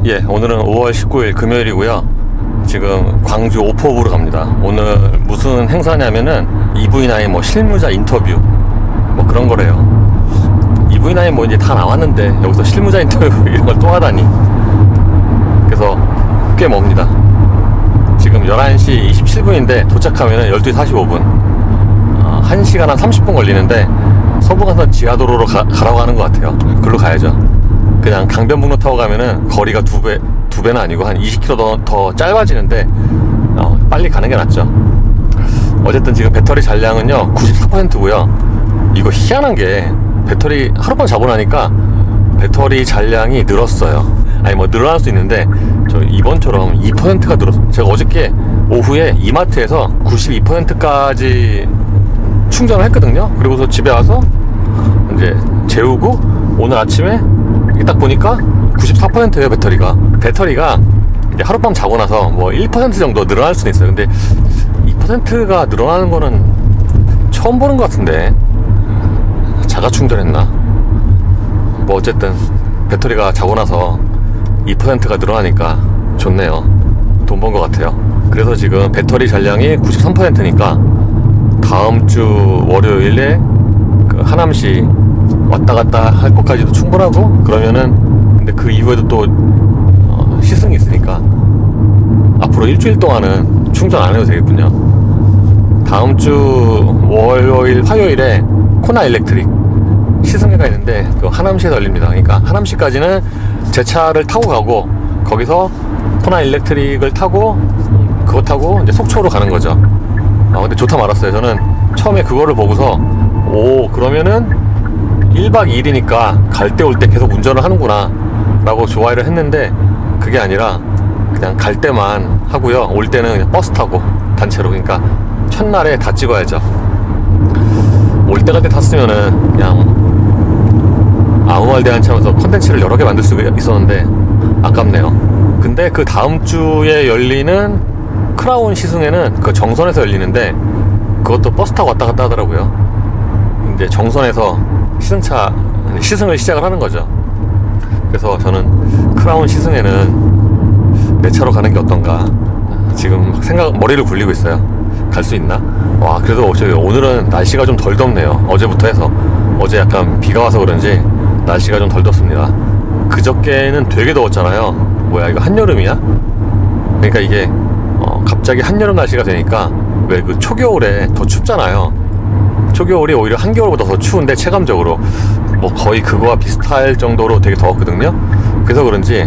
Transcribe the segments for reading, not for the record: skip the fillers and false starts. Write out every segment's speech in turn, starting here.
예, 오늘은 5월 19일 금요일이고요. 지금 광주 오포부로 갑니다. 오늘 무슨 행사냐면은 EV9 뭐 실무자 인터뷰 뭐 그런 거래요. EV9 뭐 이제 다 나왔는데 여기서 실무자 인터뷰 이런 걸 또 하다니. 그래서 꽤 멉니다. 지금 11시 27분인데 도착하면은 12시 45분. 1시간 한 30분 걸리는데 서부간선 지하도로로 가라고 하는 것 같아요. 글로 가야죠. 그냥 강변북로 타고 가면은 거리가 두 배는 아니고 한 20km 더 짧아지는데 빨리 가는 게 낫죠. 어쨌든 지금 배터리 잔량은요 94%고요 이거 희한한 게 배터리 하룻밤 자고 나니까 배터리 잔량이 늘었어요. 아니 뭐 늘어날 수 있는데 저 이번처럼 2%가 늘었어요. 제가 어저께 오후에 이마트에서 92%까지 충전을 했거든요. 그리고서 집에 와서 이제 재우고 오늘 아침에 딱 보니까 94%예요. 배터리가 이제 하룻밤 자고 나서 뭐 1% 정도 늘어날 수는 있어요. 근데 2%가 늘어나는 거는 처음 보는 것 같은데 자가 충전했나? 뭐 어쨌든 배터리가 자고 나서 2%가 늘어나니까 좋네요. 돈 번 것 같아요. 그래서 지금 배터리 잔량이 93%니까 다음 주 월요일에 그 하남시 왔다 갔다 할 것까지도 충분하고, 그러면은 근데 그 이후에도 또 시승이 있으니까 앞으로 일주일 동안은 충전 안 해도 되겠군요. 다음 주 월요일 화요일에 코나 일렉트릭 시승회가 있는데 그 하남시에서 열립니다. 그러니까 하남시까지는 제 차를 타고 가고 거기서 코나 일렉트릭을 타고 그거 타고 이제 속초로 가는 거죠. 근데 좋다 말았어요. 저는 처음에 그거를 보고서 그러면은 1박 2일이니까 갈 때 올 때 계속 운전을 하는구나 라고 좋아를 했는데 그게 아니라 그냥 갈 때만 하고요, 올 때는 그냥 버스 타고 단체로. 그러니까 첫날에 다 찍어야죠. 올 때 갈 때 탔으면은 그냥 아무 말 대잔치하면서 컨텐츠를 여러 개 만들 수 있었는데 아깝네요. 근데 그 다음 주에 열리는 크라운 시승회는 그 정선에서 열리는데 그것도 버스 타고 왔다 갔다 하더라고요. 이제 정선에서 시승을 시작을 하는 거죠. 그래서 저는 크라운 시승회는 내 차로 가는 게 어떤가 지금 머리를 굴리고 있어요. 갈 수 있나? 와, 그래도 오늘은 날씨가 좀 덜 덥네요. 어제부터 해서. 어제 약간 비가 와서 그런지 날씨가 좀 덜 덥습니다. 그저께는 되게 더웠잖아요. 뭐야, 이거 한여름이야? 그러니까 이게 갑자기 한여름 날씨가 되니까 왜 그 초겨울에 더 춥잖아요. 초겨울이 오히려 한겨울보다 더 추운데 체감적으로 뭐 거의 그거와 비슷할 정도로 되게 더웠거든요. 그래서 그런지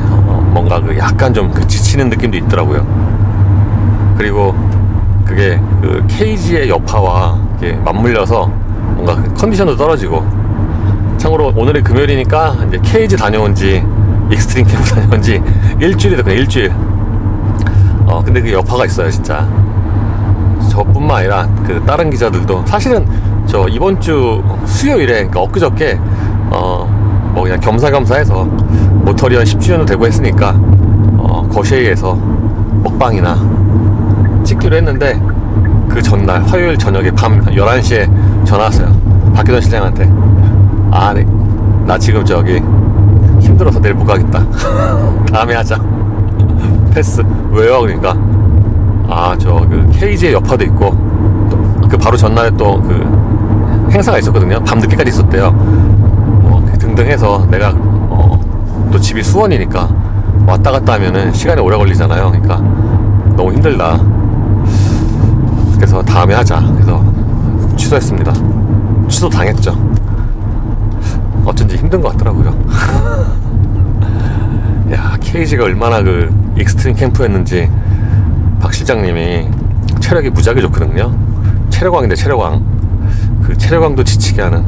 뭔가 그 약간 좀 그 지치는 느낌도 있더라고요. 그리고 그게 그 케이지의 여파와 이게 맞물려서 뭔가 그 컨디션도 떨어지고. 참고로 오늘이 금요일이니까 이제 케이지 다녀온 지, 익스트림 캠프 다녀온 지 일주일이다. 그냥 일주일. 근데 그 여파가 있어요 진짜. 저뿐만 아니라 그 다른 기자들도 사실은 저 이번 주 수요일에, 그러니까 엊그저께 뭐 그냥 겸사겸사해서 모터리언 10주년도 되고 했으니까 거쉐이에서 먹방이나 찍기로 했는데 그 전날 화요일 저녁에 밤 11시에 전화 왔어요. 박기돈 실장한테. 네, 나 지금 저기 힘들어서 내일 못 가겠다. 다음에 하자. 패스. 왜요? 그러니까 저 그 KG의 여파도 있고 또 그 바로 전날에 또 그 행사가 있었거든요. 밤 늦게까지 있었대요. 뭐 등등 해서 내가 또 집이 수원이니까 왔다 갔다 하면은 시간이 오래 걸리잖아요. 그러니까 너무 힘들다. 그래서 다음에 하자. 그래서 취소했습니다. 취소 당했죠. 어쩐지 힘든 것 같더라고요. 야, KG가 얼마나 그 익스트림 캠프였는지. 박 실장님이 체력이 무지하게 좋거든요. 체력왕인데 체력왕. 그 체력왕도 지치게 하는.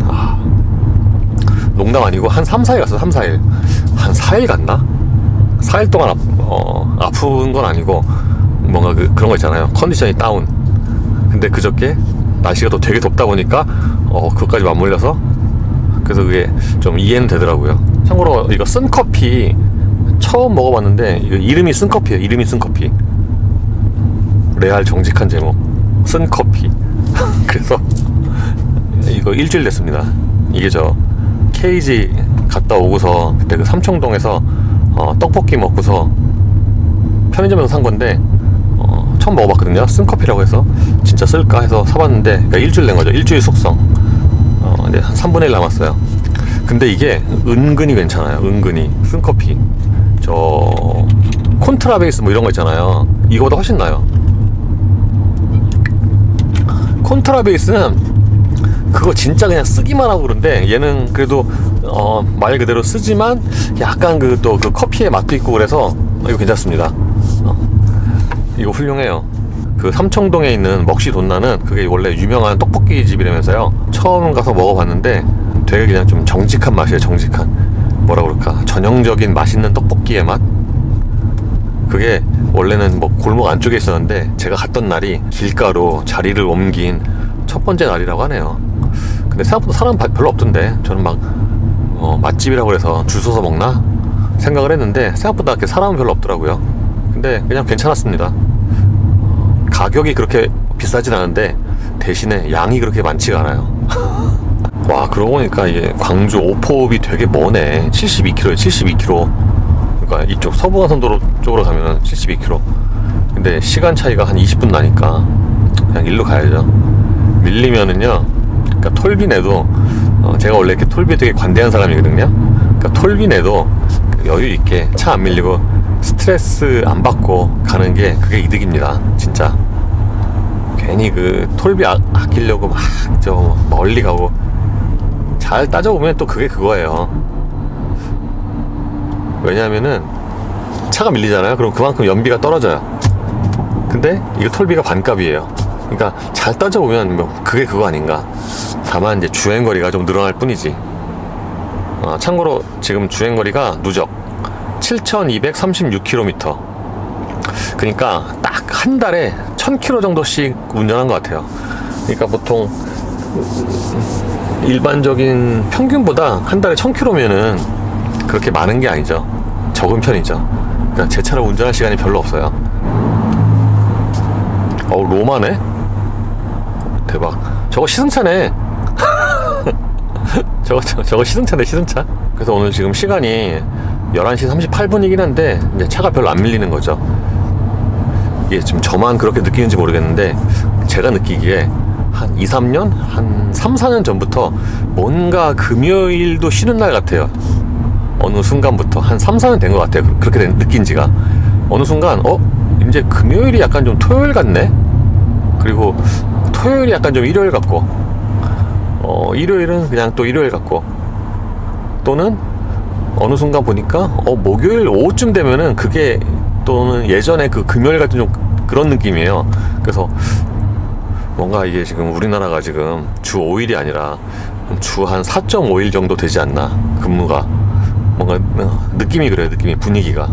농담 아니고 한 3, 4일 갔어. 3, 4일. 한 4일 갔나? 4일 동안 아픈 건 아니고 뭔가 그런 거 있잖아요. 컨디션이 다운. 근데 그저께 날씨가 또 되게 덥다 보니까 그것까지 맞물려서 그래서 그게 좀 이해는 되더라고요. 참고로 이거 쓴커피 처음 먹어봤는데 이거 이름이 쓴커피예요. 이름이 쓴커피. 레알 정직한 제목 쓴커피. 그래서 이거 일주일 됐습니다. 이게 저 KG 갔다 오고서 그때 그 삼청동에서 떡볶이 먹고서 편의점에서 산 건데 처음 먹어봤거든요. 쓴커피라고 해서 진짜 쓸까 해서 사봤는데, 그러니까 일주일 된 거죠. 일주일 숙성. 이제 한 3분의 1 남았어요. 근데 이게 은근히 괜찮아요. 은근히 쓴커피. 저 콘트라베이스 뭐 이런 거 있잖아요. 이거보다 훨씬 나아요. 콘트라베이스는 그거 진짜 그냥 쓰기만 하고 그런데, 얘는 그래도 말 그대로 쓰지만 약간 그 커피의 맛도 있고 그래서 이거 괜찮습니다. 이거 훌륭해요. 그 삼청동에 있는 먹시 돈나는 그게 원래 유명한 떡볶이 집이라면서요. 처음 가서 먹어봤는데 되게 그냥 좀 정직한 맛이에요. 정직한, 뭐라 그럴까, 전형적인 맛있는 떡볶이의 맛. 그게 원래는 뭐 골목 안쪽에 있었는데 제가 갔던 날이 길가로 자리를 옮긴 첫 번째 날이라고 하네요. 근데 생각보다 사람 별로 없던데, 저는 막 맛집이라고 그래서 줄 서서 먹나 생각을 했는데 생각보다 이렇게 사람은 별로 없더라고요. 근데 그냥 괜찮았습니다. 가격이 그렇게 비싸진 않은데 대신에 양이 그렇게 많지가 않아요. 와, 그러고 보니까 이게 광주 오포읍이 되게 머네. 72km에 72km. 그러니까 이쪽 서부간선도로 쪽으로 가면 72km. 근데 시간 차이가 한 20분 나니까 그냥 일로 가야죠. 밀리면은요, 그러니까 톨비 내도 제가 원래 이렇게 톨비 되게 관대한 사람이거든요. 그러니까 톨비 내도 여유 있게 차 안 밀리고 스트레스 안 받고 가는 게 그게 이득입니다. 진짜 괜히 그 톨비 아끼려고 막 저 멀리 가고, 잘 따져보면 또 그게 그거예요. 왜냐하면은 차가 밀리잖아요. 그럼 그만큼 연비가 떨어져요. 근데 이거 톨비가 반값이에요. 그러니까 잘 따져보면 뭐 그게 그거 아닌가. 다만 이제 주행거리가 좀 늘어날 뿐이지. 참고로 지금 주행거리가 누적 7,236km. 그러니까 딱 한 달에 1,000km 정도씩 운전한 것 같아요. 그러니까 보통 일반적인 평균보다 한 달에 1,000km면은 그렇게 많은 게 아니죠. 적은 편이죠. 그러니까 제 차를 운전할 시간이 별로 없어요. 로마네? 대박. 저거 시승차네. 저거 시승차네, 시승차. 그래서 오늘 지금 시간이 11시 38분이긴 한데 이제 차가 별로 안 밀리는 거죠. 이게 지금 저만 그렇게 느끼는지 모르겠는데, 제가 느끼기에 한 2, 3년? 한 3, 4년 전부터 뭔가 금요일도 쉬는 날 같아요. 어느 순간부터 한 3, 4년 된 것 같아요. 그렇게 느낀 지가. 어느 순간 이제 금요일이 약간 좀 토요일 같네? 그리고 토요일이 약간 좀 일요일 같고, 일요일은 그냥 또 일요일 같고, 또는 어느 순간 보니까 목요일 오후쯤 되면은 그게 또는 예전에 그 금요일 같은 좀 그런 느낌이에요. 그래서 뭔가 이게 지금 우리나라가 지금 주 5일이 아니라 주 한 4.5일 정도 되지 않나, 근무가. 뭔가 느낌이 그래요. 느낌이, 분위기가.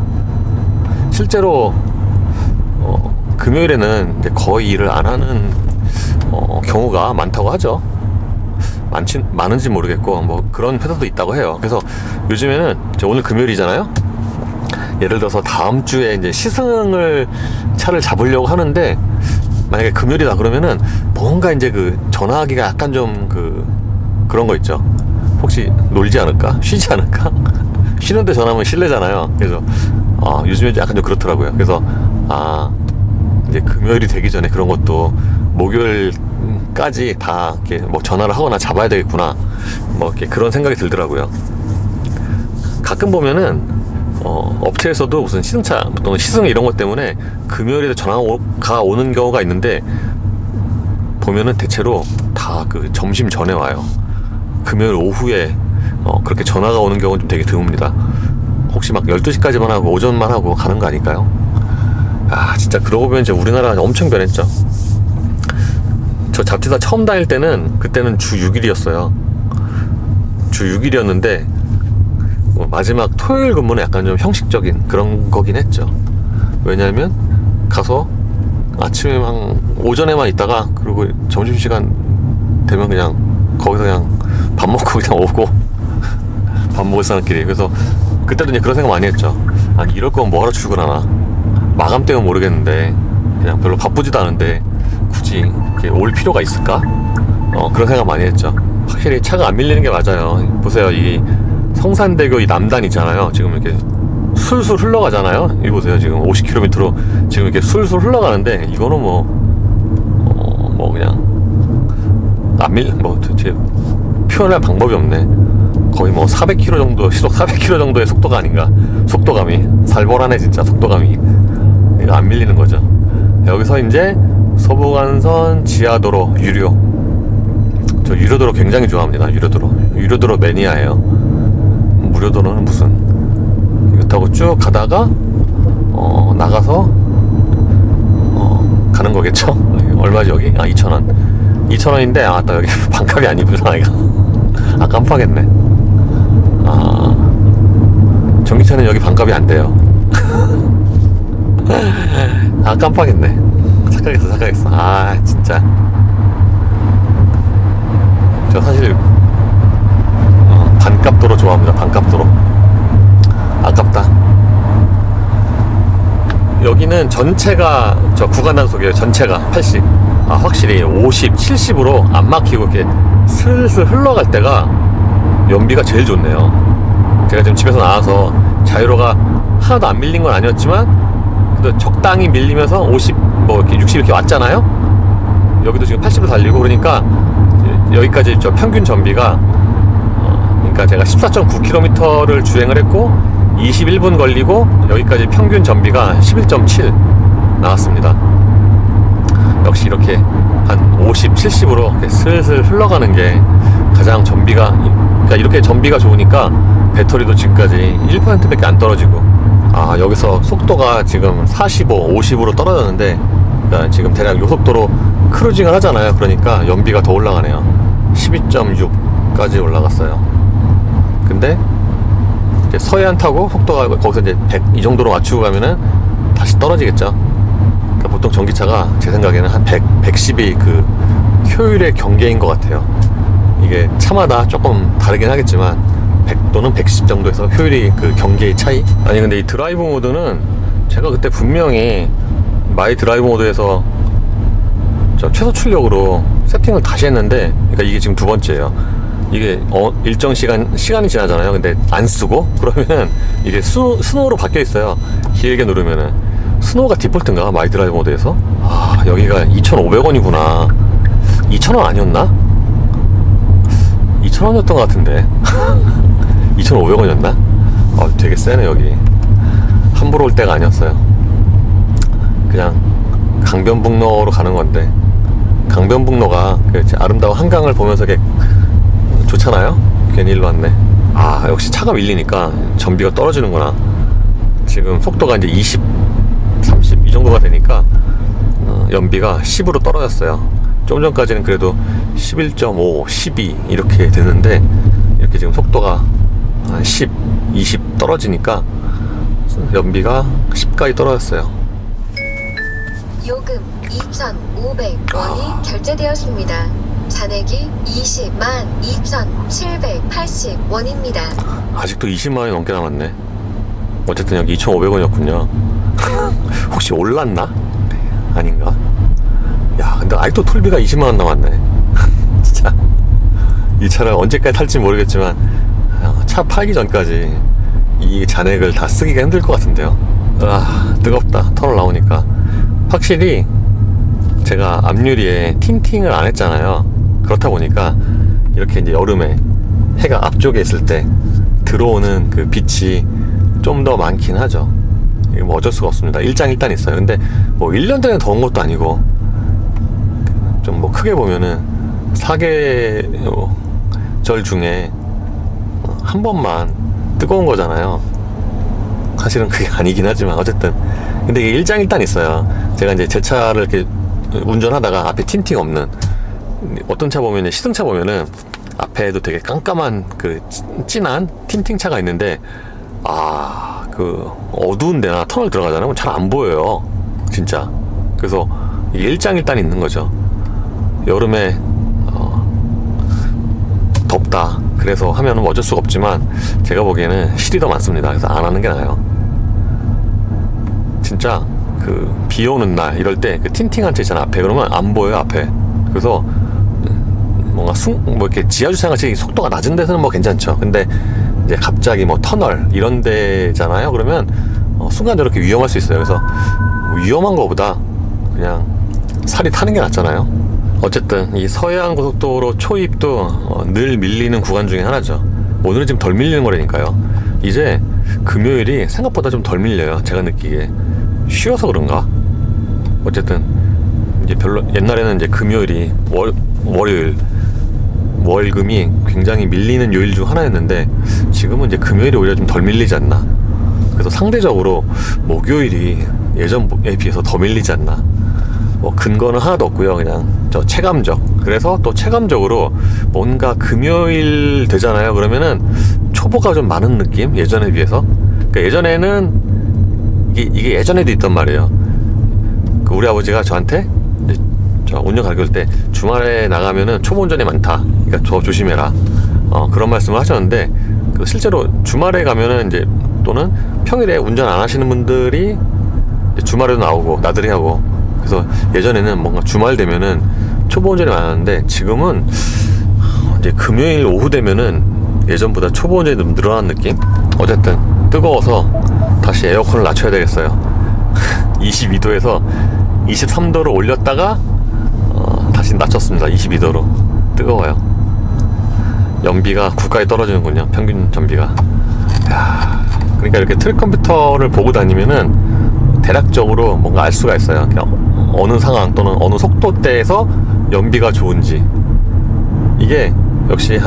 실제로 금요일에는 이제 거의 일을 안 하는 경우가 많다고 하죠. 많은지 모르겠고 뭐 그런 회사도 있다고 해요. 그래서 요즘에는 오늘 금요일이잖아요. 예를 들어서 다음 주에 이제 시승을 차를 잡으려고 하는데, 만약에 금요일이다 그러면은 뭔가 이제 그 전화하기가 약간 좀 그런 거 있죠. 혹시 놀지 않을까? 쉬지 않을까? 쉬는데 전화하면 실례잖아요. 그래서 요즘에 약간 좀 그렇더라고요. 그래서 이제 금요일이 되기 전에 그런 것도 목요일까지 다 이렇게 뭐 전화를 하거나 잡아야 되겠구나, 뭐 이렇게 그런 생각이 들더라고요. 가끔 보면은 업체에서도 무슨 시승차 또는 시승 이런 것 때문에 금요일에 전화가 오는 경우가 있는데, 보면은 대체로 다 그 점심 전에 와요. 금요일 오후에 그렇게 전화가 오는 경우는 좀 되게 드뭅니다. 혹시 막 12시까지만 하고 오전만 하고 가는 거 아닐까요? 진짜 그러고 보면 이제 우리나라가 엄청 변했죠. 저 잡지사 처음 다닐 때는, 그때는 주 6일이었어요. 주 6일이었는데 마지막 토요일 근무는 약간 좀 형식적인 그런 거긴 했죠. 왜냐하면 가서 아침에 오전에만 있다가, 그리고 점심시간 되면 그냥 거기서 그냥 밥 먹고 그냥 오고 밥 먹을 사람끼리. 그래서 그때도 이제 그런 생각 많이 했죠. 아니, 이럴 거면 뭐하러 출근하나, 마감 때문에 모르겠는데 그냥 별로 바쁘지도 않은데 굳이 이렇게 올 필요가 있을까? 그런 생각 많이 했죠. 확실히 차가 안 밀리는 게 맞아요. 보세요, 이 성산대교 이 남단 있잖아요. 지금 이렇게 술술 흘러가잖아요. 이 보세요. 지금 50km로 지금 이렇게 술술 흘러가는데, 이거는 뭐 그냥 도대체 표현할 방법이 없네. 거의 뭐 400km 정도, 시속 400km 정도의 속도가 아닌가. 속도감이 살벌하네 진짜. 속도감이 이거 안 밀리는 거죠. 여기서 이제 서부간선 지하도로 유료. 저 유료도로 굉장히 좋아합니다. 유료도로 매니아예요. 무료도로는 무슨. 이거 타고 쭉 가다가 나가서 가는 거겠죠. 얼마지 여기? 2,000원. 2,000원인데 또 여기 반값이 아니구나 이거. 깜빡했네. 전기차는 여기 반값이 안 돼요. 깜빡했네. 착각했어. 진짜. 저 사실 반값도로 좋아합니다. 반값도로. 아깝다. 여기는 전체가 저 구간 단속이에요. 전체가 80. 확실히 50, 70으로 안 막히고 이렇게 슬슬 흘러갈 때가 연비가 제일 좋네요. 제가 지금 집에서 나와서 자유로가 하나도 안 밀린 건 아니었지만 그래도 적당히 밀리면서 50, 이렇게 60 이렇게 왔잖아요. 여기도 지금 80으로 달리고 그러니까 여기까지 저 평균 전비가 그러니까 제가 14.9km를 주행을 했고 21분 걸리고 여기까지 평균 전비가 11.7 나왔습니다. 역시 이렇게 한 50, 70으로 이렇게 슬슬 흘러가는 게 가장 전비가, 그러니까 이렇게 전비가 좋으니까 배터리도 지금까지 1%밖에 안 떨어지고. 여기서 속도가 지금 45, 50으로 떨어졌는데, 그러니까 지금 대략 요속도로 크루징을 하잖아요. 그러니까 연비가 더 올라가네요. 12.6까지 올라갔어요. 근데 이제 서해안 타고 속도가 거기서 이제 100 이 정도로 맞추고 가면은 다시 떨어지겠죠. 그러니까 보통 전기차가 제 생각에는 한 100, 110이 그 효율의 경계인 것 같아요. 이게 차마다 조금 다르긴 하겠지만 100 또는 110 정도에서 효율이 그 경계의 차이? 아니 근데 이 드라이브 모드는 제가 그때 분명히 마이 드라이브 모드에서 저 최소 출력으로 세팅을 다시 했는데, 그러니까 이게 지금 두 번째예요. 이게 일정 시간이 지나잖아요. 근데 안 쓰고 그러면은 이게 스노우로 바뀌어 있어요. 길게 누르면은. 스노우가 디폴트인가 마이 드라이브 모드에서? 여기가 2,500원이구나 2,000원 아니었나? 2,000원이었던 것 같은데 2,500원이었나? 되게 세네 여기. 함부로 올 때가 아니었어요. 그냥 강변북로로 가는 건데, 강변북로가 아름다운 한강을 보면서 이렇게 좋잖아요. 괜히 일로 왔네. 역시 차가 밀리니까 전비가 떨어지는구나. 지금 속도가 이제 20, 30 이 정도가 되니까 연비가 10으로 떨어졌어요. 좀 전까지는 그래도 11.5, 12 이렇게 됐는데, 이렇게 지금 속도가 10, 20 떨어지니까 연비가 10까지 떨어졌어요. 요금 2,500원이 결제되었습니다. 잔액이 202,780원입니다. 아직도 20만원이 넘게 남았네. 어쨌든 여기 2,500원이었군요. 혹시 올랐나? 아닌가? 야, 근데 아직도 톨비가 20만원 남았네. 진짜 이 차를 언제까지 탈지 모르겠지만 차 팔기 전까지 이 잔액을 다 쓰기가 힘들 것 같은데요. 뜨겁다. 터널 나오니까. 확실히 제가 앞유리에 틴팅을 안 했잖아요. 그렇다 보니까 이렇게 이제 여름에 해가 앞쪽에 있을 때 들어오는 그 빛이 좀 더 많긴 하죠. 이거 뭐 어쩔 수가 없습니다. 일장일단 있어요. 근데 뭐 1년 전에 더운 것도 아니고, 좀 뭐 크게 보면은 4계절 중에 한 번만 뜨거운 거잖아요. 사실은 그게 아니긴 하지만 어쨌든. 근데 이게 일장일단 있어요. 제가 이제 제 차를 이렇게 운전하다가 앞에 틴팅 없는, 어떤 차 보면은, 시승차 보면은 앞에도 되게 깜깜한 그 진한 틴팅 차가 있는데, 그 어두운 데나 터널 들어가잖아요. 잘 안 보여요 진짜. 그래서 이게 일장일단 있는 거죠. 여름에 덥다 그래서 하면은 어쩔 수가 없지만, 제가 보기에는 실이 더 많습니다. 그래서 안 하는 게 나아요. 진짜 그 비 오는 날 이럴 때 그 틴팅한 차 있잖아 앞에. 그러면 안 보여요 앞에. 그래서 뭔가 뭐 이렇게 지하주차장같이 속도가 낮은 데서는 뭐 괜찮죠. 근데 이제 갑자기 뭐 터널 이런 데잖아요. 그러면 순간 저렇게 위험할 수 있어요. 그래서 위험한 거보다 그냥 살이 타는 게 낫잖아요. 어쨌든 이 서해안고속도로 초입도 늘 밀리는 구간 중에 하나죠. 오늘은 좀 덜 밀리는 거라니까요. 이제 금요일이 생각보다 좀 덜 밀려요. 제가 느끼기에 쉬어서 그런가. 어쨌든 이제 별로 옛날에는 이제 금요일이 월요일 월금이 굉장히 밀리는 요일 중 하나였는데 지금은 이제 금요일이 오히려 좀 덜 밀리지 않나. 그래서 상대적으로 목요일이 예전에 비해서 더 밀리지 않나. 뭐 근거는 하나도 없고요. 그냥 저 체감적. 그래서 또 체감적으로 뭔가 금요일 되잖아요. 그러면은 초보가 좀 많은 느낌? 예전에 비해서. 그러니까 예전에는 이게 예전에도 있단 말이에요. 그 우리 아버지가 저한테 저 운전 가르칠 때 주말에 나가면은 초보 운전이 많다. 그러니까 더 조심해라. 그런 말씀을 하셨는데 그 실제로 주말에 가면은 이제 또는 평일에 운전 안 하시는 분들이 주말에도 나오고 나들이 하고. 그래서 예전에는 뭔가 주말 되면은 초보 운전이 많았는데 지금은 이제 금요일 오후 되면은 예전보다 초보 운전이 좀 늘어난 느낌? 어쨌든 뜨거워서 다시 에어컨을 낮춰야 되겠어요. 22도에서 23도로 올렸다가 다시 낮췄습니다. 22도로. 뜨거워요. 연비가 국가에 떨어지는군요. 평균 전비가. 그러니까 이렇게 트랙 컴퓨터를 보고 다니면은 대략적으로 뭔가 알 수가 있어요. 그냥 어느 상황 또는 어느 속도대에서 연비가 좋은지. 이게 역시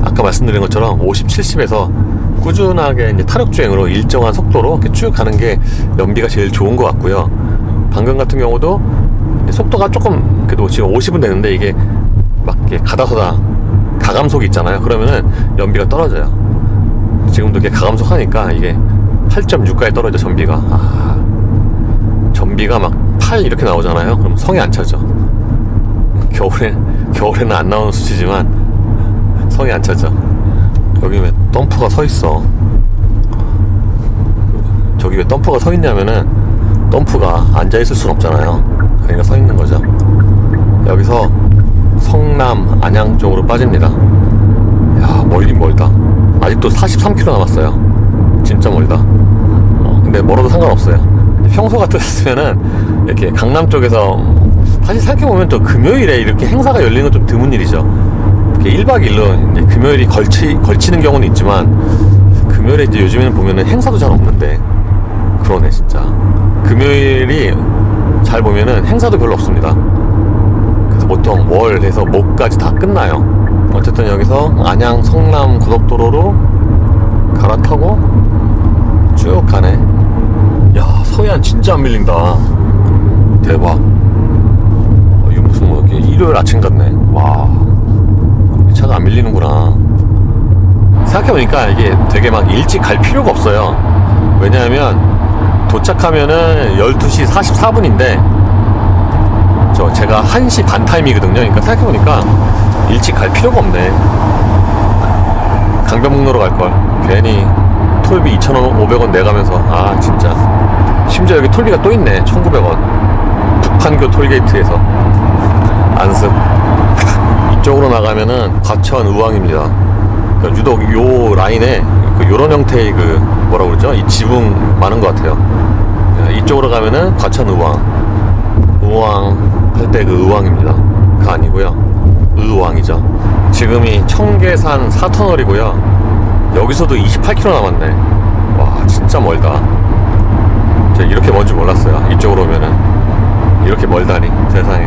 아까 말씀드린 것처럼 50, 70에서 꾸준하게 이제 타력주행으로 일정한 속도로 이렇게 쭉 가는 게 연비가 제일 좋은 것 같고요. 방금 같은 경우도 속도가 조금 그래도 지금 50은 되는데 이게 막 이렇게 가다서다 가감속이 있잖아요. 그러면은 연비가 떨어져요. 지금도 이렇게 가감속 하니까 이게 8.6까지 떨어져. 전비가 전비가 막 8 이렇게 나오잖아요. 그럼 성에 안 차죠. 겨울에는 안 나오는 수치지만 성에 안 차죠. 여기 왜 덤프가 서 있어? 저기 왜 덤프가 서 있냐면은 덤프가 앉아 있을 순 없잖아요. 그러니까 서 있는 거죠. 여기서 성남 안양 쪽으로 빠집니다. 야, 멀긴 멀다. 아직도 43km 남았어요. 진짜 멀다. 근데 멀어도 상관없어요. 평소 같았으면은 이렇게 강남 쪽에서 사실 생각해보면 또 금요일에 이렇게 행사가 열리는 건 좀 드문 일이죠. 이렇게 1박 2일로 이제 금요일이 걸치는 경우는 있지만 금요일에 이제 요즘에는 보면은 행사도 잘 없는데. 그러네 진짜. 금요일이 잘 보면은 행사도 별로 없습니다. 그래서 보통 월에서 목까지 다 끝나요. 어쨌든 여기서 안양 성남 고속도로로 갈아타고 쭉 가네. 야, 서해안 진짜 안 밀린다. 대박. 이거 무슨 뭐 이렇게 일요일 아침 같네. 와, 차가 안 밀리는구나. 생각해보니까 이게 되게 막 일찍 갈 필요가 없어요. 왜냐하면 도착하면은 12시 44분인데 제가 1시 반 타임이거든요. 그러니까 생각해보니까 일찍 갈 필요가 없네. 강변북로로 갈걸. 괜히 톨비 2,500원 내가면서. 진짜. 심지어 여기 톨비가 또 있네. 1,900원. 북판교 톨게이트에서 안습. 이쪽으로 나가면은 과천 의왕입니다. 그러니까 유독 요 라인에 요런 형태의 뭐라고 그러죠? 이 지붕 많은 것 같아요. 이쪽으로 가면은 과천 의왕 할 때 그 의왕입니다. 그 아니고요. 의왕이죠. 지금이 청계산 4터널이고요. 여기서도 28km 남았네. 와, 진짜 멀다. 제가 이렇게 먼 줄 몰랐어요. 이쪽으로 오면은 이렇게 멀다니, 세상에.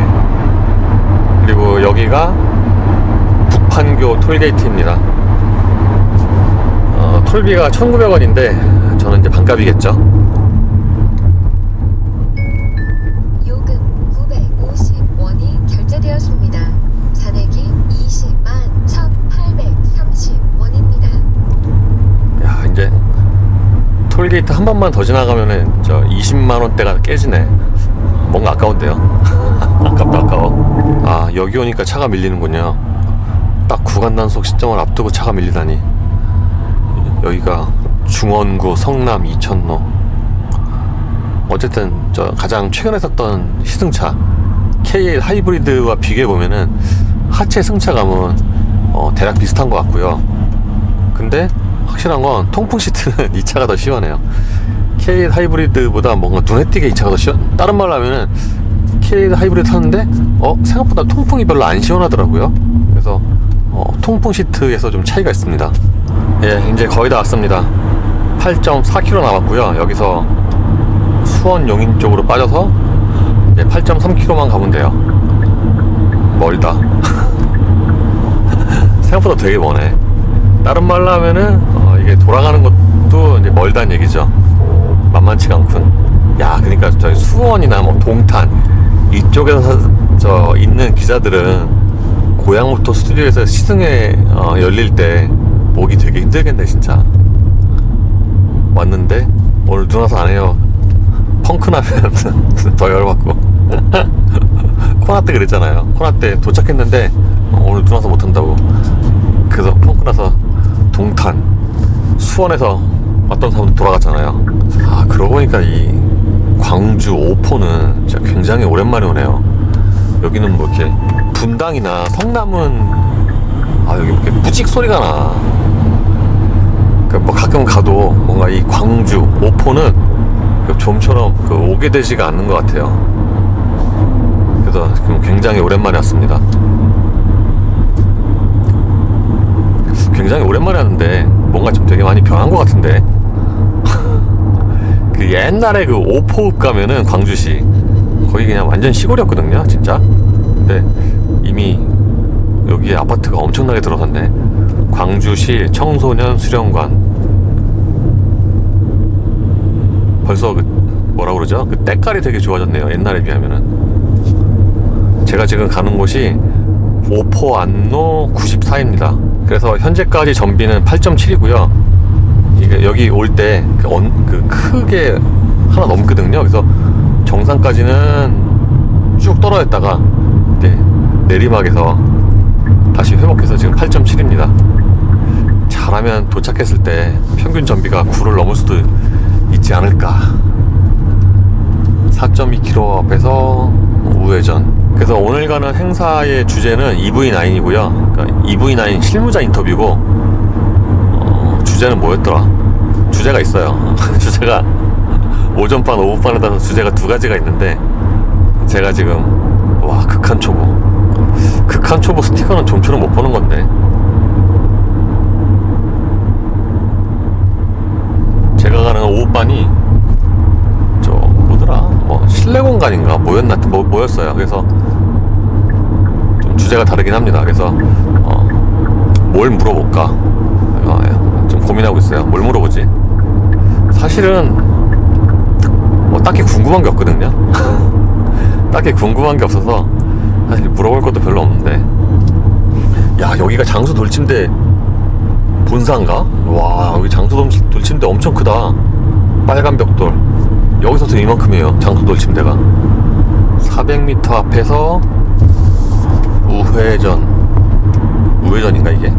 그리고 여기가 북판교 톨게이트입니다. 톨비가 1,900원인데 저는 이제 반값이겠죠. 요금 950원이 결제되었습니다. 잔액이 201,830원입니다. 야, 이제 톨게이트 한 번만 더 지나가면은 저 20만원대가 깨지네. 뭔가 아까운데요. 아깝다, 아까워. 여기 오니까 차가 밀리는군요. 딱 구간 단속 시점을 앞두고 차가 밀리다니. 여기가 중원구 성남 이천로. 어쨌든 가장 최근에 샀던 시승차 K8 하이브리드와 비교해보면은 하체 승차감은 대략 비슷한 것 같고요. 근데 확실한 건 통풍 시트는 이 차가 더 시원해요. K8 하이브리드보다 뭔가 눈에 띄게 이 차가 더 시원. 다른 말로 하면은 K8 하이브리드 타는데 생각보다 통풍이 별로 안 시원하더라고요. 그래서 통풍 시트에서 좀 차이가 있습니다. 예, 이제 거의 다 왔습니다. 8.4km 남았고요. 여기서 수원 용인 쪽으로 빠져서 이제 8.3km만 가면 돼요. 멀다. 생각보다 되게 머네. 다른 말로 하면은 이게 돌아가는 것도 이제 멀다는 얘기죠. 만만치가 않군. 야, 그러니까 저희 수원이나 뭐 동탄 이쪽에서 있는 기자들은 고양모터 스튜디오에서 시승회 열릴 때 오기 되게 힘들겠네 진짜. 왔는데 오늘 눈 와서 안 해요. 펑크 나면 더 열받고. 코나 때 그랬잖아요. 코나 때 도착했는데 오늘 눈 와서 못한다고. 그래서 펑크 나서 동탄 수원에서 왔던 사람도 돌아갔잖아요. 아, 그러고 보니까 이 광주 오포는 진짜 굉장히 오랜만에 오네요. 여기는 뭐 이렇게 분당이나 성남은 여기 이렇게 무직 소리가 나. 그러니까 뭐 가끔 가도 뭔가 이 광주 오포는 좀처럼 오게 되지가 않는 것 같아요. 그래서 지금 굉장히 오랜만에 왔습니다. 굉장히 오랜만에 왔는데 뭔가 좀 되게 많이 변한 것 같은데. 그 옛날에 그 오포읍 가면은 광주시 거기 그냥 완전 시골이었거든요 진짜. 근데 이미 여기에 아파트가 엄청나게 들어섰네. 광주시 청소년 수련관. 벌써 그 뭐라 그러죠? 그 때깔이 되게 좋아졌네요 옛날에 비하면은. 제가 지금 가는 곳이 오포 안로 94입니다 그래서 현재까지 전비는 8.7이고요 이게 여기 올 때 크게 하나 넘거든요. 그래서 정상까지는 쭉 떨어졌다가 내리막에서 다시 회복해서 지금 8.7입니다 잘하면 도착했을 때 평균 전비가 9를 넘을 수도 있지 않을까. 4.2km 앞에서 우회전. 그래서 오늘 가는 행사의 주제는 EV9이고요 그러니까 EV9 실무자 인터뷰고 주제는 뭐였더라? 주제가 있어요. 주제가 오전반 오후반에 따라서 주제가 두 가지가 있는데 제가 지금 극한 초보 스티커는 좀처럼 못 보는 건데 제가 가는 오후반이 뭐더라? 실내 공간인가 뭐였어요. 그래서 좀 주제가 다르긴 합니다. 그래서 뭘 물어볼까 좀 고민하고 있어요. 뭘 물어보지? 사실은 딱히 궁금한 게 없거든요. 딱히 궁금한 게 없어서 사실 물어볼 것도 별로 없는데. 야, 여기가 장수 돌침대 본사인가? 와, 여기 장수 돌침대 엄청 크다. 빨간 벽돌. 여기서도 이만큼이에요 장수 돌침대가. 400m 앞에서 우회전인가 이게?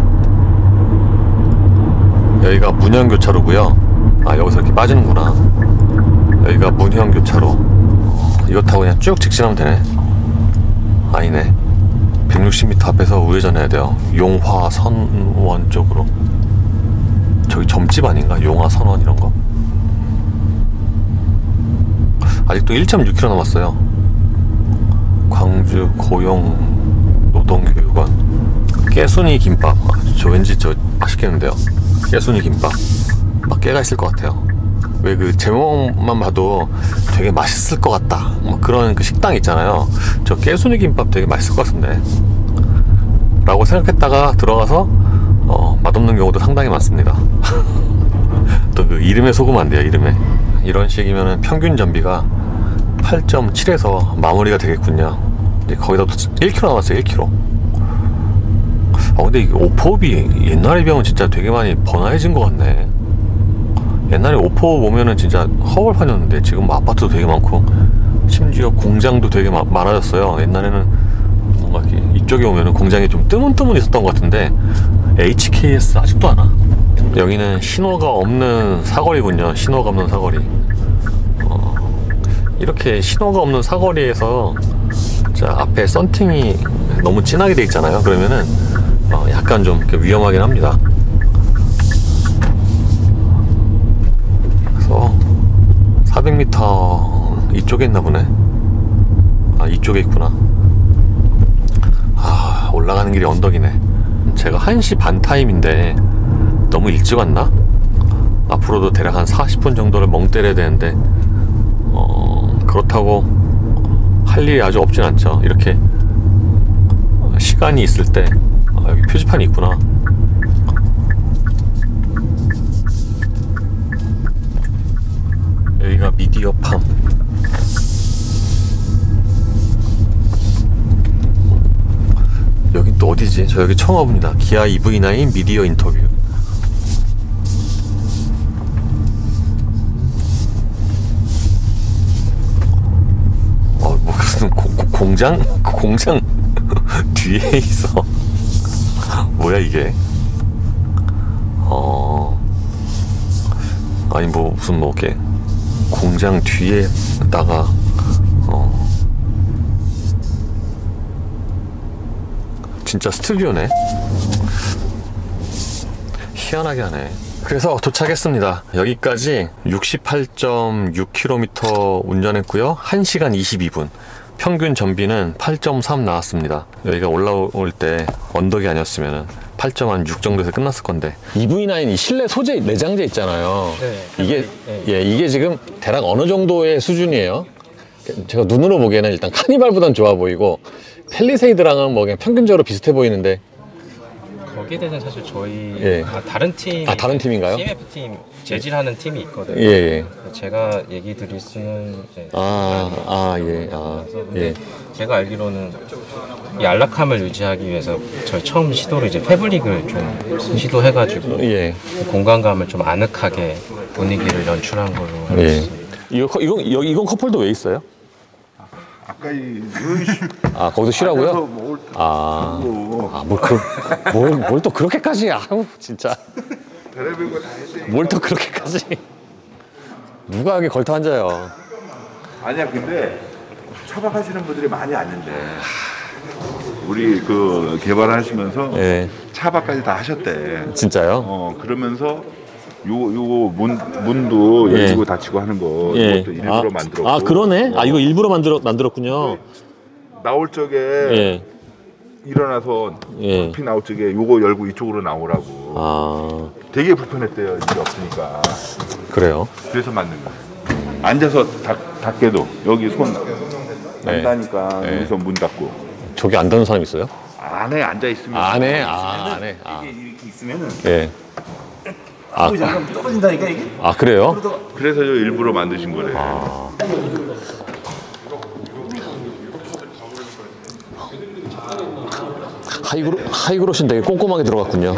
여기가 문현교차로고요. 여기서 이렇게 빠지는구나. 여기가 문현교차로. 이거 타고 그냥 쭉 직진하면 되네. 아니네. 160m 앞에서 우회전해야 돼요. 용화선원 쪽으로. 저기 점집 아닌가? 용화선원 이런거? 아직도 1.6km 남았어요. 광주 고용 노동교육원. 깨순이 김밥. 저 왠지 맛있겠는데요. 깨순이 김밥. 막 깨가 있을 것 같아요. 왜 그 제목만 봐도 되게 맛있을 것 같다 그런 그 식당 있잖아요. 저 깨순이 김밥 되게 맛있을 것 같은데 라고 생각했다가 들어가서 맛없는 경우도 상당히 많습니다. 또 그 이름에 속으면 안 돼요. 이름에. 이런 식이면은 평균 전비가 8.7에서 마무리가 되겠군요. 거기다 또 1km 남았어요. 1km. 근데 이게 오포업이 옛날에 비하면 진짜 되게 많이 번화해진 것 같네. 옛날에 오포 보면은 진짜 허벌판이었는데 지금 뭐 아파트도 되게 많고 심지어 공장도 되게 많아졌어요. 옛날에는 뭔가 이쪽에 오면은 공장이 좀 뜨문뜨문 있었던 것 같은데 HKS 아직도 안 와. 여기는 신호가 없는 사거리군요. 신호가 없는 사거리. 이렇게 신호가 없는 사거리에서 앞에 썬팅이 너무 진하게 돼 있잖아요. 그러면은 약간 좀 위험하긴 합니다. 400m 이쪽에 있나 보네. 아, 이쪽에 있구나. 아, 올라가는 길이 언덕이네. 제가 1시 반 타임인데 너무 일찍 왔나? 앞으로도 대략 한 40분 정도를 멍 때려야 되는데 그렇다고 할 일이 아주 없진 않죠. 이렇게 시간이 있을 때 여기 표지판이 있구나. 여기가 미디어팜. 여긴 또 어디지? 저 여기 처음 와봅니다. 기아 EV9 미디어 인터뷰. 무슨 공장? 공장 뒤에 있어. 뭐야 이게? 아니 뭐 무슨 뭐 이렇게 공장 뒤에다가 진짜 스튜디오네. 희한하게 하네. 그래서 도착했습니다. 여기까지 68.6km 운전했고요. 1시간 22분. 평균 전비는 8.3 나왔습니다. 여기가 올라올 때 언덕이 아니었으면 8.6 정도에서 끝났을 건데. EV9 이 실내 소재 내장재 있잖아요. 네, 이게 네. 예, 이게 지금 대략 어느 정도의 수준이에요? 제가 눈으로 보기에는 일단 카니발보단 좋아 보이고 펠리세이드랑은 뭐 그냥 평균적으로 비슷해 보이는데. 거기에 대해서는 사실 저희 예. 다른 팀, 다른 팀인가요? CMF 팀 재질하는 팀이 있거든요. 예, 예. 제가 얘기 드릴 수는 이제 예. 제가 알기로는 이 안락함을 유지하기 위해서 저희 처음 시도로 이제 패브릭을 좀 시도해가지고 예. 공간감을 좀 아늑하게 분위기를 연출한 걸로 알고 예. 있습니다. 이건 컵홀더 왜 있어요? 아까 이 아, 거기서 쉬라고요? 뭘 뭘 또 그렇게까지, 아우, 진짜. 별의별 거다 했대. 뭘 또 그렇게까지. 누가 여기 걸터 앉아요. 아니야, 근데 차박하시는 분들이 많이 왔는데 우리 그 개발하시면서 예. 차박까지 다 하셨대. 진짜요? 그러면서 요거 문도 예. 열고 닫히고 하는 거 이것도 일부러 만들었고. 아, 그러네? 아, 이거 일부러 만들었군요. 나올 적에 예. 일어나서 예. 커피 나올 적에 요거 열고 이쪽으로 나오라고. 아, 되게 불편했대요. 일이 없으니까. 그래요? 그래서 만든 거야. 앉아서 닫게도 여기 손 네. 안다니까 네. 여기서 문 닫고 저기 안 닫는 사람 있어요? 안에 앉아 있으면 안에? 이게 이렇게 있으면은 예. 아, 잠깐 떨어진다니까 이게. 아, 그래요? 그래서 저 일부러 만드신 거래. 하이그로신 되게 꼼꼼하게 들어갔군요.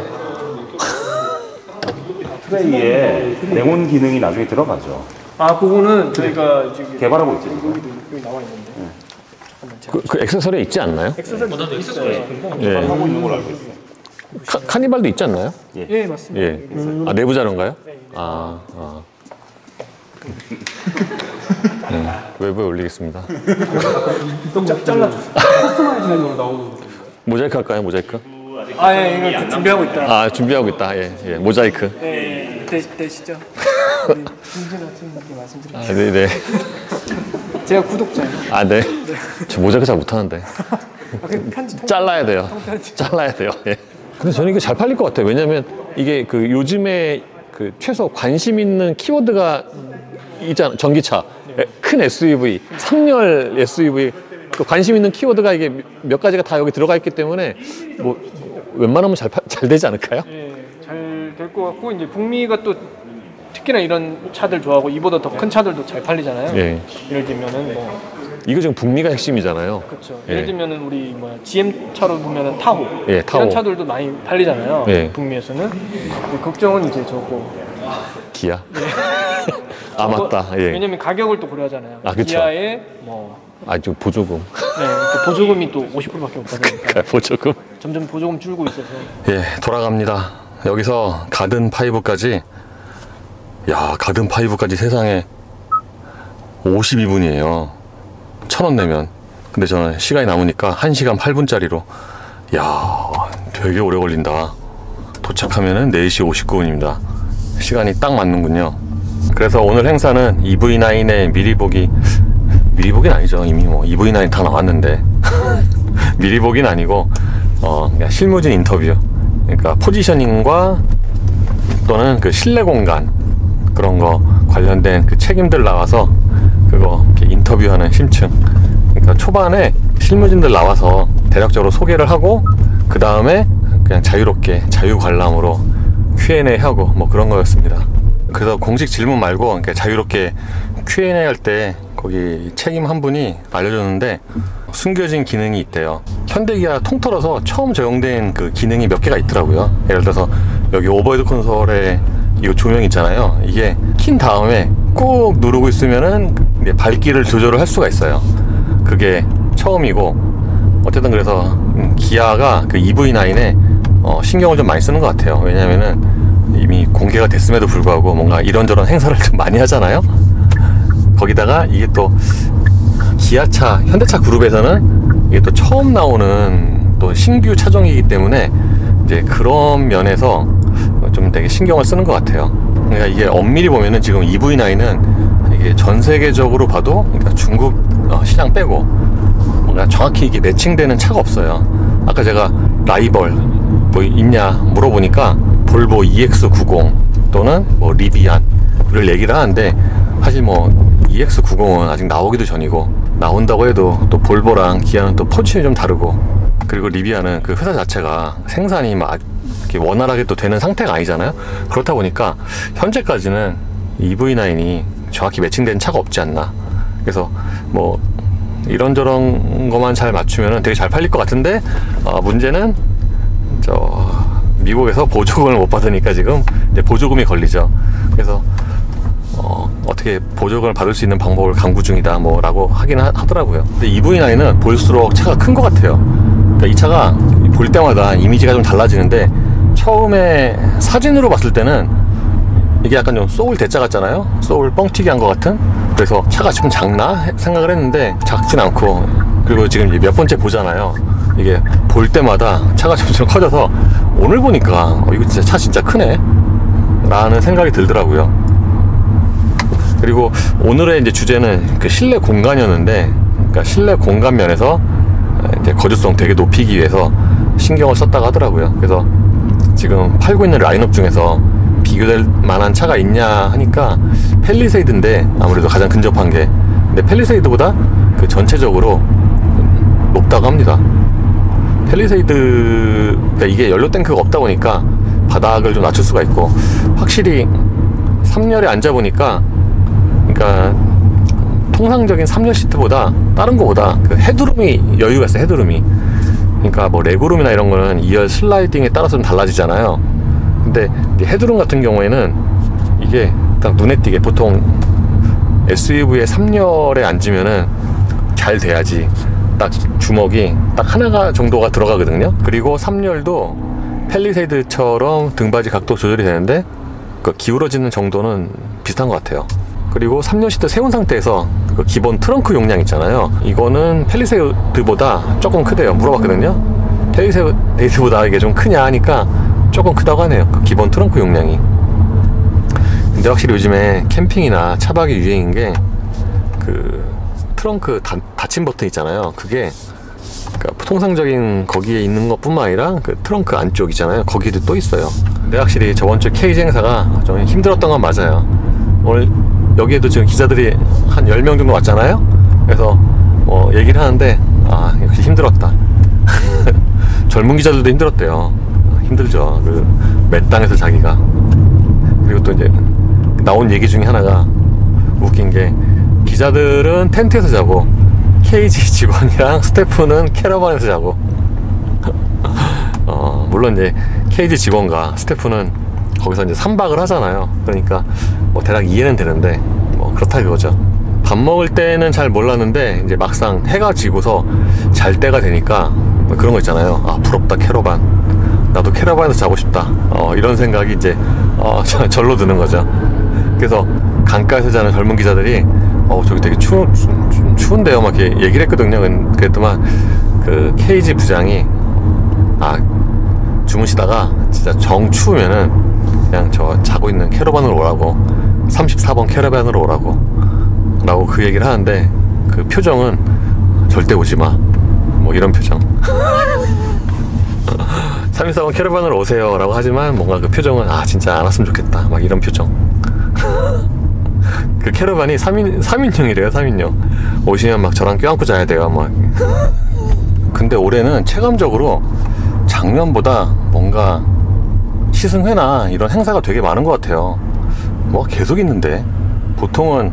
트레이에 냉온 기능이 나중에 들어가죠. 아, 그거는 저희가 지금 개발하고 있죠. 지금. 여기 나와 있는데. 그 액세서리 있지 않나요? 액세서리도 있어요. 예. 하고 있는 걸로 알고 있어요. 카니발도 있지 않나요? 예, 맞습니다. 예. 아, 내부 자료인가요? 아. 외부에 올리겠습니다. 잘라주세요. 커스터마이징으로 나오는. 모자이크 할까요? 모자이크? 아, 예, 이거 준비하고 있다. 아, 준비하고 있다. 예, 예. 모자이크. 예, 되시죠? 김진아 팀장님 말씀드릴게요. 아, 네, 네. 제가 구독자예요. 아, 네. 저 모자이크 잘 못하는데. 편집 잘라야 돼요. 편집. 잘라야 돼요. 예. 근데 저는 이게 잘 팔릴 것 같아요. 왜냐면 이게 그 요즘에 그 최소 관심 있는 키워드가 있잖아. 전기차, 큰 SUV, 3열 SUV. 그 관심 있는 키워드가 이게 몇 가지가 다 여기 들어가 있기 때문에 뭐 웬만하면 잘 되지 않을까요? 예, 잘 될 것 같고 이제 북미가 또 특히나 이런 차들 좋아하고 이보다 더 큰 차들도 잘 팔리잖아요. 예. 예를 들면은 뭐 이거 지금 북미가 핵심이잖아요. 그렇죠. 예. 예를 들면은 우리 뭐 GM 차로 보면은 타호, 예, 타호. 이런 차들도 많이 팔리잖아요. 예. 북미에서는. 근데 걱정은 이제 저거. 기아. 아, 맞다. 예. 왜냐면 가격을 또 고려하잖아요. 아, 그쵸. 기아에 뭐 아, 좀 보조금. 네, 그 보조금이 또 50%밖에 못 받으니까 보조금. 점점 보조금 줄고 있어서. 예, 돌아갑니다. 여기서 가든 5까지. 야, 가든 5까지 세상에 52분이에요. 1,000원 내면. 근데 저는 시간이 남으니까 1시간 8분짜리로. 야, 되게 오래 걸린다. 도착하면은 4시 59분입니다. 시간이 딱 맞는군요. 그래서 오늘 행사는 EV9의 미리 보기는 아니죠. 이미 뭐 EV9 다 나왔는데 미리 보기는 아니고 그냥 실무진 인터뷰, 그러니까 포지셔닝과 또는 그 실내 공간 그런 거 관련된 그 책임들 나와서 그거 이렇게 인터뷰하는 심층. 그러니까 초반에 실무진들 나와서 대략적으로 소개를 하고 그 다음에 그냥 자유롭게 자유관람으로 Q&A 하고 뭐 그런 거였습니다. 그래서 공식 질문 말고 그러니까 자유롭게 Q&A 할 때 거기 책임 한 분이 알려줬는데 숨겨진 기능이 있대요. 현대기아 통틀어서 처음 적용된 그 기능이 몇 개가 있더라고요. 예를 들어서 여기 오버헤드 콘솔에 이거 조명 있잖아요. 이게 킨 다음에 꾹 누르고 있으면은 이제 밝기를 조절을 할 수가 있어요. 그게 처음이고, 어쨌든 그래서 기아가 그 EV9에 신경을 좀 많이 쓰는 것 같아요. 왜냐면은 이미 공개가 됐음에도 불구하고 뭔가 이런저런 행사를 좀 많이 하잖아요. 거기다가 이게 또 기아차, 현대차 그룹에서는 이게 또 처음 나오는 또 신규 차종이기 때문에 이제 그런 면에서 좀 되게 신경을 쓰는 것 같아요. 그러니까 이게 엄밀히 보면은 지금 EV9은 이게 전 세계적으로 봐도, 그러니까 중국 시장 빼고 뭔가 정확히 이게 매칭되는 차가 없어요. 아까 제가 라이벌 뭐 있냐 물어보니까 볼보 EX90 또는 뭐 리비안을 얘기를 하는데, 사실 뭐 EX90은 아직 나오기도 전이고, 나온다고 해도 또 볼보랑 기아는 또 포지션이 좀 다르고, 그리고 리비안은 그 회사 자체가 생산이 막 이렇게 원활하게 또 되는 상태가 아니잖아요. 그렇다 보니까 현재까지는 EV9이 정확히 매칭된 차가 없지 않나. 그래서 뭐 이런저런 것만 잘 맞추면 되게 잘 팔릴 것 같은데, 문제는 미국에서 보조금을 못 받으니까 지금 이제 보조금이 걸리죠. 그래서 어떻게 보조금을 받을 수 있는 방법을 강구 중이다 뭐라고 하긴 하더라고요. 근데 EV9은 볼수록 차가 큰 것 같아요. 그러니까 이 차가 볼 때마다 이미지가 좀 달라지는데, 처음에 사진으로 봤을 때는 이게 약간 좀 소울 대짜 같잖아요. 소울 뻥튀기 한 것 같은. 그래서 차가 좀 작나 생각을 했는데 작진 않고, 그리고 지금 이제 몇 번째 보잖아요. 이게 볼 때마다 차가 점점 커져서 오늘 보니까 이거 진짜 차 진짜 크네 라는 생각이 들더라고요. 그리고 오늘의 이제 주제는 그 실내 공간이었는데, 그러니까 실내 공간 면에서 이제 거주성 되게 높이기 위해서 신경을 썼다고 하더라고요. 그래서 지금 팔고 있는 라인업 중에서 비교될 만한 차가 있냐 하니까 팰리세이드인데 아무래도 가장 근접한 게, 근데 팰리세이드보다 그 전체적으로 높다고 합니다. 팰리세이드, 그러니까 이게 연료 탱크가 없다 보니까 바닥을 좀 낮출 수가 있고, 확실히 3열에 앉아보니까, 그러니까 통상적인 3열 시트보다 다른 거보다 그 헤드룸이 여유가 있어요. 헤드룸이. 그러니까 뭐 레그룸이나 이런 거는 2열 슬라이딩에 따라서 좀 달라지잖아요. 근데 이제 헤드룸 같은 경우에는 이게 딱 눈에 띄게, 보통 SUV의 3열에 앉으면은 잘 돼야지 딱 주먹이 딱 하나가 정도가 들어가거든요. 그리고 3열도 팰리세이드처럼 등받이 각도 조절이 되는데 그 기울어지는 정도는 비슷한 것 같아요. 그리고 3열 시트 세운 상태에서 그 기본 트렁크 용량 있잖아요. 이거는 팰리세이드보다 조금 크대요. 물어봤거든요. 팰리세이드보다 이게 좀 크냐 하니까 조금 크다고 하네요. 그 기본 트렁크 용량이. 근데 확실히 요즘에 캠핑이나 차박이 유행인 게 그 트렁크 닫힘 버튼 있잖아요. 그게 그러니까 통상적인 거기에 있는 것 뿐만 아니라 그 트렁크 안쪽 있잖아요. 거기도 또 있어요. 근데 확실히 저번주 케이지 행사가 좀 힘들었던 건 맞아요. 오늘 여기에도 지금 기자들이 한 10명 정도 왔잖아요. 그래서 뭐 얘기를 하는데 역시 힘들었다. 젊은 기자들도 힘들었대요. 힘들죠. 그 맨땅에서 자기가. 그리고 또 이제 나온 얘기 중에 하나가 웃긴 게, 기자들은 텐트에서 자고 케이지 직원이랑 스태프는 캐러반에서 자고. 물론 이제 케이지 직원과 스태프는 거기서 이제 3박을 하잖아요. 그러니까 뭐 대략 이해는 되는데 뭐 그렇다 그거죠. 밥 먹을 때는 잘 몰랐는데 이제 막상 해가 지고서 잘 때가 되니까 뭐 그런 거 있잖아요. 부럽다 캐러반. 나도 캐러반에서 자고 싶다. 이런 생각이 이제 절로 드는 거죠. 그래서 강가에서 자는 젊은 기자들이 저기 되게 추운데요 막 이렇게 얘기를 했거든요. 그랬더만 그 케이지 부장이 주무시다가 진짜 정 추우면은 그냥 저 자고 있는 캐러반으로 오라고 34번 캐러밴으로 라고 그 얘기를 하는데 그 표정은 절대 오지마 뭐 이런 표정. 34번 캐러밴으로 오세요 라고 하지만 뭔가 그 표정은 아 진짜 안 왔으면 좋겠다 막 이런 표정. 그 캐러밴이 3인용이래요. 3인용 오시면 막 저랑 껴안고 자야 돼요 막. 근데 올해는 체감적으로 작년보다 뭔가 시승회나 이런 행사가 되게 많은 것 같아요. 뭐 계속 있는데 보통은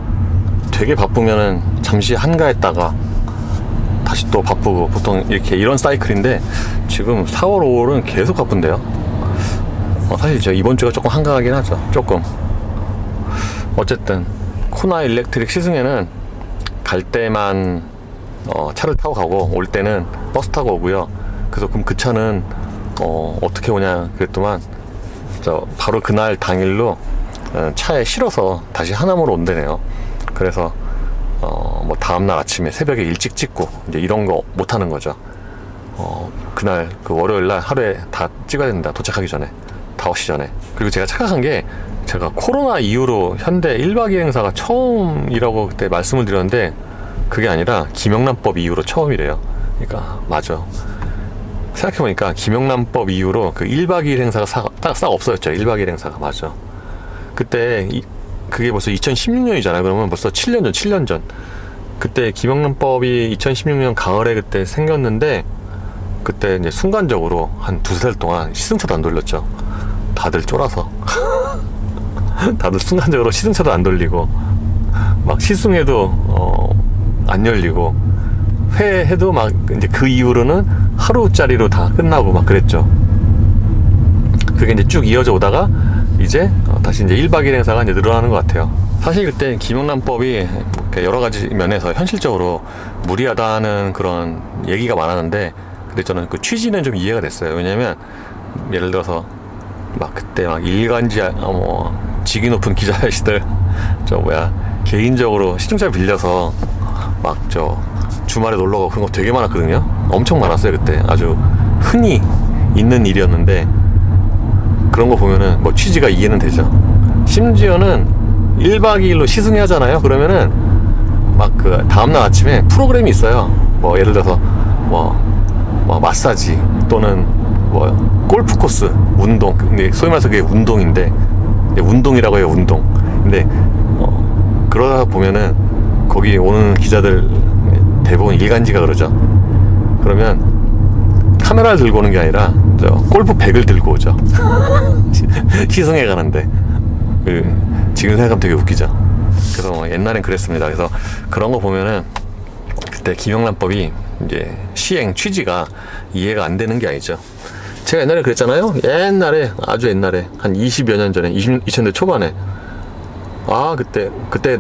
되게 바쁘면은 잠시 한가했다가 다시 또 바쁘고 보통 이렇게 이런 사이클인데 지금 4월 5월은 계속 바쁜데요. 사실 저 이번 주가 조금 한가하긴 하죠. 조금. 어쨌든 코나 일렉트릭 시승회는 갈 때만 차를 타고 가고 올 때는 버스 타고 오고요. 그래서 그럼 그 차는 어떻게 오냐 그랬더만 바로 그날 당일로 차에 실어서 다시 하남으로 온대네요. 그래서 뭐 다음날 아침에 새벽에 일찍 찍고 이제 이런 거 못 하는 거죠. 그날 그 월요일날 하루에 다 찍어야 된다. 도착하기 전에 5시 전에. 그리고 제가 착각한 게 제가 코로나 이후로 현대 1박 2일 행사가 처음이라고 그때 말씀을 드렸는데 그게 아니라 김영란법 이후로 처음이래요. 그러니까 맞아. 생각해보니까 김영란법 이후로 그 1박 2일 행사가 싹 없어졌죠. 1박 2일 행사가. 맞아. 그때 그게 벌써 2016년이잖아요. 그러면 벌써 7년 전. 그때 김영란법이 2016년 가을에 그때 생겼는데 그때 이제 순간적으로 한 2-3달 동안 시승차도 안 돌렸죠. 다들 쫄아서. 다들 순간적으로 시승차도 안 돌리고 막 시승회도 안 열리고 회해도 막 이제 그 이후로는 하루짜리로 다 끝나고 막 그랬죠. 그게 이제 쭉 이어져 오다가 이제 다시 이제 1박 2일 행사가 이제 늘어나는 것 같아요. 사실 그때 김영란법이 여러 가지 면에서 현실적으로 무리하다는 그런 얘기가 많았는데 근데 저는 그 취지는 좀 이해가 됐어요. 왜냐면 예를 들어서 막 그때 막 일간지 직위 높은 기자 아저씨들 개인적으로 시중차 빌려서 막 주말에 놀러 가고 그런 거 되게 많았거든요. 엄청 많았어요. 그때 아주 흔히 있는 일이었는데 그런 거 보면은 뭐 취지가 이해는 되죠. 심지어는 1박 2일로 시승회 하잖아요. 그러면은 막 그 다음날 아침에 프로그램이 있어요. 뭐 예를 들어서 뭐 마사지 또는 뭐 골프 코스 운동. 근데 소위 말해서 그게 운동인데 운동이라고 해요. 운동. 근데 그러다 보면은 거기 오는 기자들 대부분 일간지가 그러죠. 그러면 카메라를 들고 오는 게 아니라 골프 백을 들고 오죠. 시승회 가는데 지금 생각하면 되게 웃기죠. 그래서 옛날엔 그랬습니다. 그래서 그런 거 보면은 그때 김영란법이 이제 시행 취지가 이해가 안 되는 게 아니죠. 제가 옛날에 그랬잖아요. 옛날에 아주 옛날에 한 20여 년 전에 2000대 초반에 그때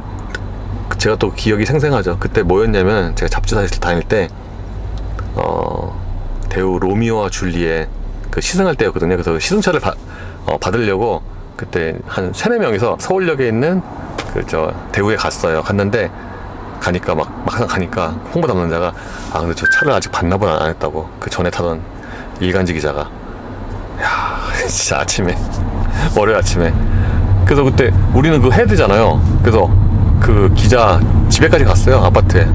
제가 또 기억이 생생하죠. 그때 뭐였냐면 제가 잡지사에서 다닐 때 배우 로미오와 줄리엣 그 시승할 때였거든요. 그래서 시승차를 받으려고 그때 한 3-4명이서 서울역에 있는 대구에 갔는데 막상 가니까 홍보 담당자가 근데 저 차를 아직 반납을 안 했다고. 그 전에 타던 일간지 기자가. 야 진짜 월요일 아침에. 그래서 그때 우리는 그거 해야 되잖아요. 그래서 그 기자 집에까지 갔어요. 아파트에.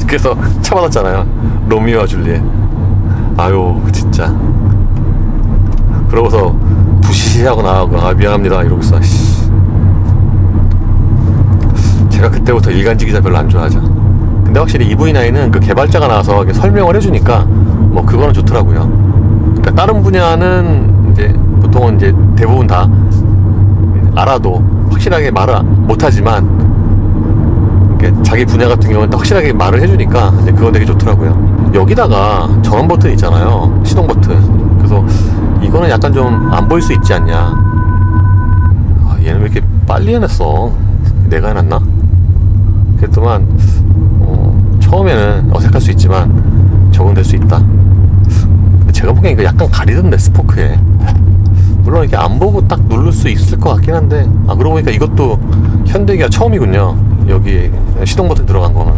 그래서 차 받았잖아요. 로미오와 줄리엣. 아유 진짜. 그러고서 부시시하고 나가고 미안합니다 이러고 있어. 제가 그때부터 일간지 기자 별로 안 좋아하죠. 근데 확실히 EV9은 그 개발자가 나와서 설명을 해주니까 뭐 그거는 좋더라고요. 그러니까 다른 분야는 이제 보통은 이제 대부분 다 알아도 확실하게 말을 못하지만 자기 분야 같은 경우는 확실하게 말을 해주니까 이제 그거 되게 좋더라고요. 여기다가 전원 버튼 있잖아요. 시동 버튼. 그래서 이거는 약간 좀 안 보일 수 있지 않냐. 얘는 왜 이렇게 빨리 해냈어? 내가 해놨나? 그랬더만 처음에는 어색할 수 있지만 적응될 수 있다. 제가 보기엔 이거 약간 가리던데 스포크에. 물론 이렇게 안 보고 딱 누를 수 있을 것 같긴 한데 그러고 보니까 이것도 현대기아 처음이군요. 여기 시동 버튼 들어간 거는.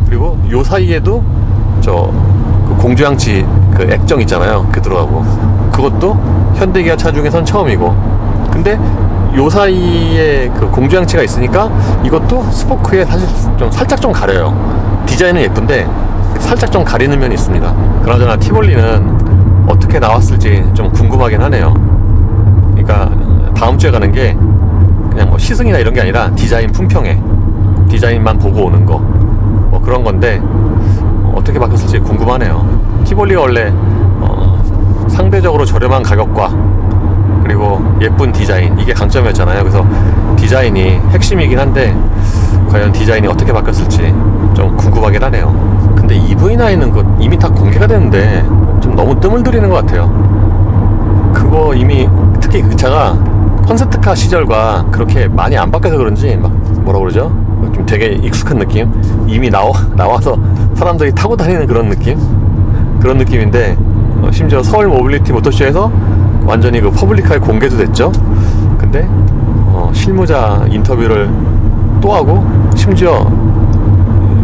그리고 요 사이에도 그 공조장치 그 액정 있잖아요. 그 들어가고 그것도 현대기아 차 중에선 처음이고. 근데 요 사이에 그 공조장치가 있으니까 이것도 스포크에 사실 좀 살짝 좀 가려요. 디자인은 예쁜데 살짝 좀 가리는 면이 있습니다. 그나저나 티볼리는 어떻게 나왔을지 좀 궁금하긴 하네요. 그러니까 다음 주에 가는 게 그냥 뭐 시승이나 이런 게 아니라 디자인 품평회, 디자인만 보고 오는 거 뭐 그런 건데 어떻게 바뀌었을지 궁금하네요. 티볼리가 원래 상대적으로 저렴한 가격과 그리고 예쁜 디자인, 이게 강점이었잖아요. 그래서 디자인이 핵심이긴 한데 과연 디자인이 어떻게 바뀌었을지 좀 궁금하긴 하네요. 근데 EV9은 그 이미 다 공개가 됐는데 좀 너무 뜸을 들이는 것 같아요. 그거 이미 특히 그 차가 콘셉트카 시절과 그렇게 많이 안 바뀌어서 그런지 막 뭐라 그러죠? 좀 되게 익숙한 느낌? 이미 나와서 사람들이 타고 다니는 그런 느낌인데 심지어 서울 모빌리티 모터쇼에서 완전히 그 퍼블릭하게 공개도 됐죠. 근데 실무자 인터뷰를 또 하고 심지어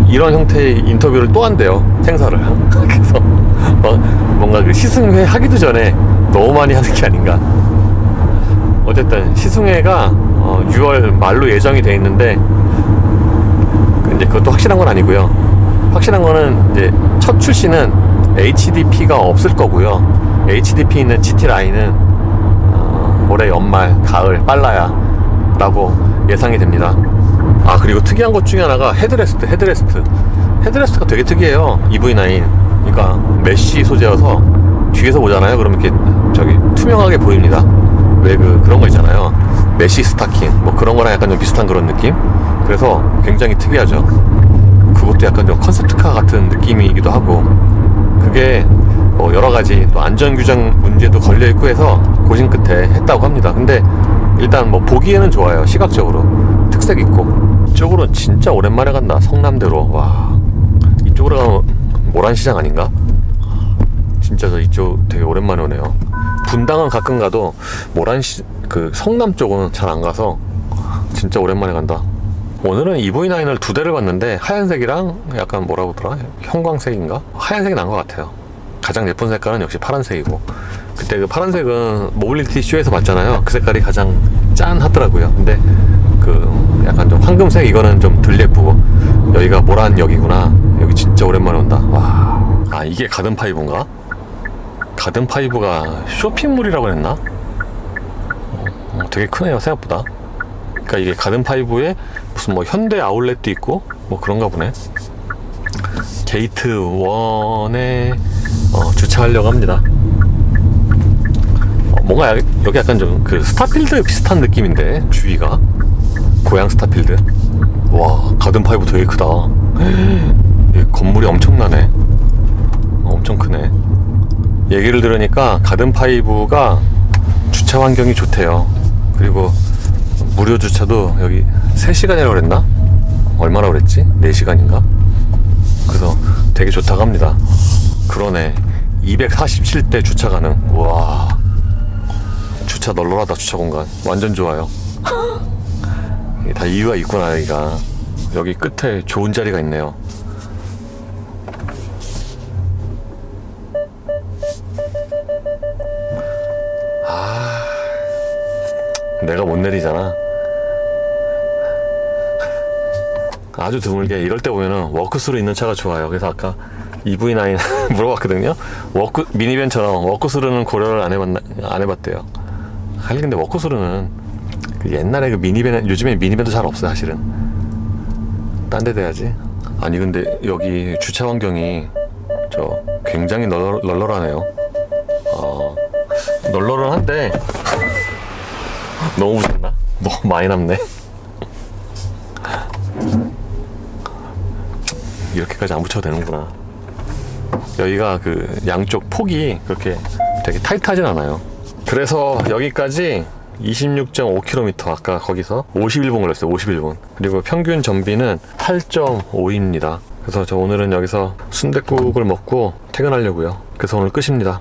이런 형태의 인터뷰를 또 한대요. 행사를. 그래서 뭔가 그 시승회 하기도 전에 너무 많이 하는 게 아닌가. 어쨌든 시승회가 6월 말로 예정이 돼 있는데 이제 그것도 확실한 건 아니고요. 확실한 거는 이제 첫 출시는 HDP가 없을 거고요. HDP 있는 GT 라인은 올해 연말, 가을 빨라야 라고 예상이 됩니다. 아, 그리고 특이한 것 중에 하나가 헤드레스트가 되게 특이해요. EV9. 그러니까 메쉬 소재여서 뒤에서 보잖아요. 그러면 이렇게 저기 투명하게 보입니다. 왜 그런 거 있잖아요. 메쉬 스타킹 뭐 그런 거랑 약간 좀 비슷한 그런 느낌. 그래서 굉장히 특이하죠. 그것도 약간 좀 컨셉트카 같은 느낌이기도 하고, 그게 뭐 여러 가지 또 안전규정 문제도 걸려 있고 해서 고심 끝에 했다고 합니다. 근데 일단 뭐 보기에는 좋아요. 시각적으로 특색 있고. 이쪽으로는 진짜 오랜만에 간다. 성남대로. 와, 이쪽으로 가면 모란시장 아닌가? 진짜 저 이쪽 되게 오랜만에 오네요. 분당은 가끔 가도 그 성남 쪽은 잘 안 가서 진짜 오랜만에 간다. 오늘은 EV9을 2대를 봤는데 하얀색이랑 약간 뭐라고 하더라? 형광색인가? 하얀색이 난 것 같아요. 가장 예쁜 색깔은 역시 파란색이고, 그때 그 파란색은 모빌리티 쇼에서 봤잖아요. 그 색깔이 가장 짠하더라고요. 근데 그 약간 좀 황금색 이거는 좀 덜 예쁘고, 여기가 모란역이구나. 여기 진짜 오랜만에 온다. 와, 아 이게 가든파이브인가? 가든파이브가 쇼핑몰이라고 했나? 되게 크네요, 생각보다. 그러니까 이게 가든파이브에 무슨 뭐 현대 아울렛도 있고 뭐 그런가 보네. 게이트 1에 주차하려고 합니다. 뭔가 여기 약간 좀 그 스타필드 비슷한 느낌인데, 주위가 고양 스타필드. 와, 가든파이브 되게 크다. 건물이 엄청나네. 엄청 크네. 얘기를 들으니까 가든파이브가 주차 환경이 좋대요. 그리고 무료 주차도 여기 3시간이라고 그랬나? 얼마나 그랬지? 4시간인가? 그래서 되게 좋다고 합니다. 그러네. 247대 주차 가능. 우와, 주차 널널하다. 주차 공간 완전 좋아요. 다 이유가 있구나. 여기가 여기 끝에 좋은 자리가 있네요. 아, 내가 못 내리잖아. 아주 드물게 이럴 때 보면은 워크스루 있는 차가 좋아요. 그래서 아까 EV9 물어봤거든요. 미니밴처럼 워크스루는 고려를 안 해봤대요. 하긴 근데 워크스루는 그 옛날에 그 미니밴, 요즘에 미니밴도 잘 없어요 사실은. 딴 데 대야지. 아니 근데 여기 주차 환경이 저 굉장히 널널하네요. 널널한데 너무 붙였나? 너무 많이 남네. 이렇게까지 안 붙여도 되는구나. 여기가 그 양쪽 폭이 그렇게 되게 타이트하진 않아요. 그래서 여기까지 26.5km, 아까 거기서 51분 걸렸어요. 51분. 그리고 평균 전비는 8.5입니다. 그래서 저 오늘은 여기서 순댓국을 먹고 퇴근하려고요. 그래서 오늘 끝입니다.